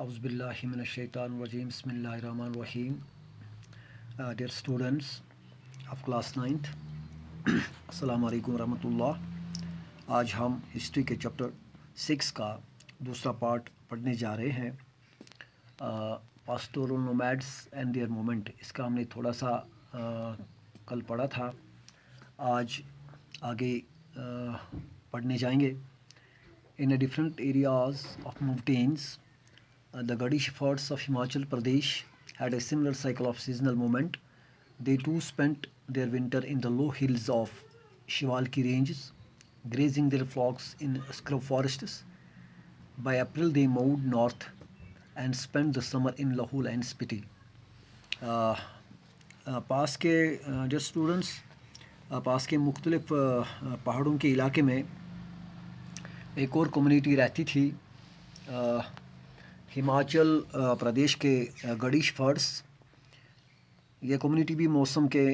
Auzubillahiminash-shaytanir-rajim. Bismillahir-rahmanir-rahim. Dear students of class 9th, अस्सलाम वालेकुम रहमतुल्लाह। आज हम हिस्ट्री के चैप्टर 6 का दूसरा पार्ट पढ़ने जा रहे हैं, pastoral nomads and there movement. इसका हमने थोड़ा सा कल पढ़ा था, आज आगे पढ़ने जाएंगे। In different areas of mountains the Gadi shepherds of Himachal Pradesh had a similar cycle of seasonal movement. They too spent their winter in the low hills of Shivalki ranges, grazing their flocks in scrub forests. By April, they moved north and spent the summer in Lahul and Spiti. पास के जो students pass के मुख्तलिफ पहाड़ों के इलाके में एक और कम्युनिटी रहती थी, हिमाचल प्रदेश के गडी शेफर्ड्स। ये कम्युनिटी भी मौसम के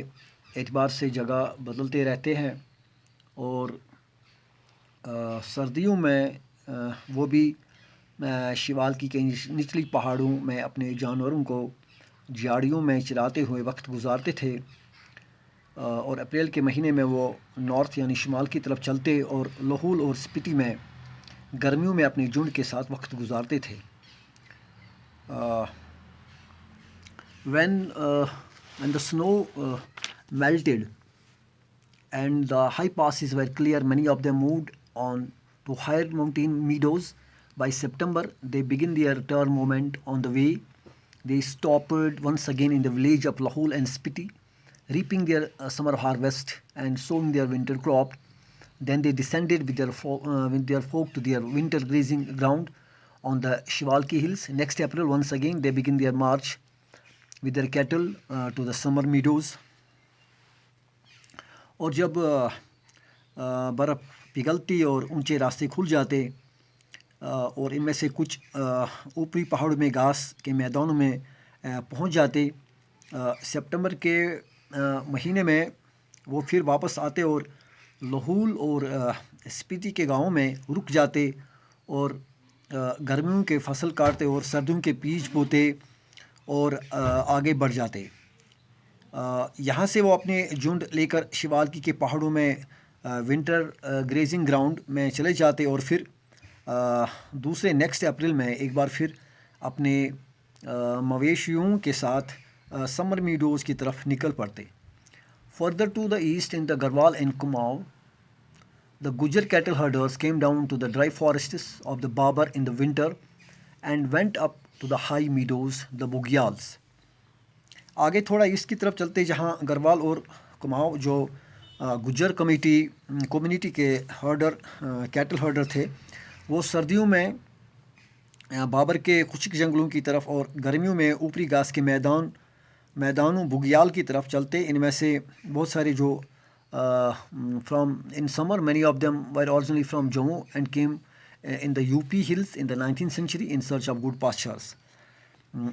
एतबार से जगह बदलते रहते हैं और सर्दियों में वो भी शिवालकी के निचली पहाड़ों में अपने जानवरों को झाड़ियों में चराते हुए वक्त गुजारते थे, और अप्रैल के महीने में वो नॉर्थ यानी शुमाल की तरफ चलते और लाहौल और स्पीति में गर्मियों में अपने झुंड के साथ वक्त गुजारते थे। When the snow melted and the high passes were clear, many of them moved on to higher mountain meadows. By September, they begin their return movement. On the way, they stopped once again in the village of Lahul and Spiti, reaping their summer harvest and sowing their winter crop. Then they descended with their folk to their winter grazing ground on the Shivalki hills. Next April, once again, they begin their march with their cattle to the summer meadows. और जब बर्फ़ पिघलती और ऊंचे रास्ते खुल जाते और इनमें से कुछ ऊपरी पहाड़ों में घास के मैदानों में पहुंच जाते, सितंबर के महीने में वो फिर वापस आते और लाहौल और स्पीति के गांवों में रुक जाते और गर्मियों के फसल काटते और सर्दियों के बीज बोते और आगे बढ़ जाते। यहाँ से वो अपने झुंड लेकर शिवालकी के पहाड़ों में विंटर ग्रेजिंग ग्राउंड में चले जाते और फिर दूसरे नेक्स्ट अप्रैल में एक बार फिर अपने मवेशियों के साथ समर मीडोज़ की तरफ निकल पड़ते। Further to the east in the Garhwal and Kumaon, the Gujar cattle herders came down to the dry forests of the Babar in the winter and went up to the high meadows, the Bugyals. आगे थोड़ा इसकी तरफ चलते, जहाँ गढ़वाल और कुमाऊं जो गुजर community के हर्डर कैटल हर्डर थे, वो सर्दियों में बाबर के खुश्क जंगलों की तरफ और गर्मियों में ऊपरी घास के मैदानों बुग्याल की तरफ चलते। इनमें से बहुत सारे जो from in summer, many of them were originally from Jammu and came in the UP hills in the 19th century in search of good pastures.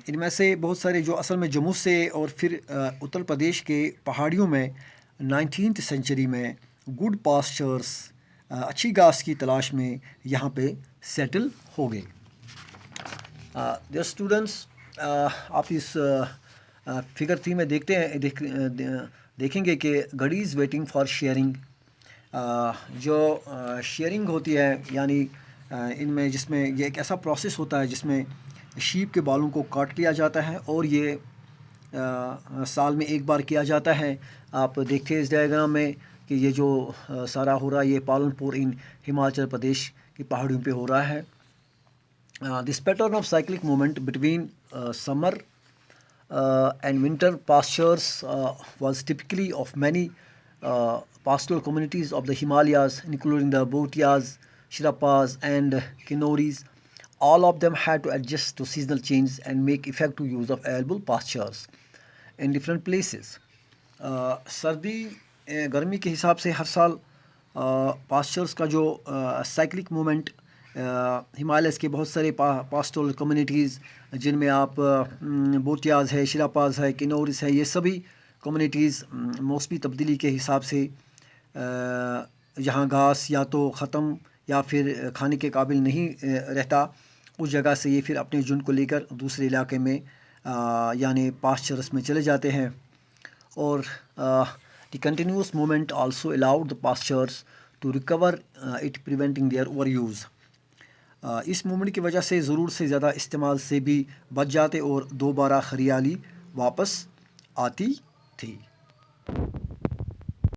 इनमें से बहुत सारे जो असल में जम्मू से और फिर उत्तर प्रदेश के पहाड़ियों में 19th सेंचुरी में गुड पास्चर्स अच्छी घास की तलाश में यहाँ पे सेटल हो गए। डियर स्टूडेंट्स, आप इस फिगर 3 में देखेंगे कि गडी इज़ वेटिंग फॉर शेयरिंग। जो शेयरिंग होती है यानी इनमें जिसमें ये एक ऐसा प्रोसेस होता है जिसमें शीप के बालों को काट लिया जाता है और ये साल में एक बार किया जाता है। आप देखते हैं इस डायग्राम में कि ये जो सारा हो रहा है ये पालनपुर इन हिमाचल प्रदेश की पहाड़ियों पे हो रहा है। This pattern of cyclic movement between summer and winter pastures was typically of many pastoral communities of the Himalayas, including the Bhotias, Sherpas and Kinnoris. All of them had to adjust to seasonal change and make effective use of available pastures in different places. सर्दी गर्मी के हिसाब से हर साल pastures का जो cyclic movement Himalayas के बहुत सारे पास्टोरल कम्युनिटीज़ जिनमें आप बोटियाज़ है, शिरापाज है, किन्नौरिस है, ये सभी कम्युनिटीज़ मौसमी तब्दीली के हिसाब से जहाँ घास या तो ख़त्म या फिर खाने के काबिल नहीं रहता, उस जगह से ये फिर अपने झुंड को लेकर दूसरे इलाके में यानी पास्चर्स में चले जाते हैं। और the continuous movement also allowed the pastures to recover it, preventing their overuse. इस मूवमेंट की वजह से ज़रूरत से ज़्यादा इस्तेमाल से भी बच जाते और दोबारा हरियाली वापस आती थी।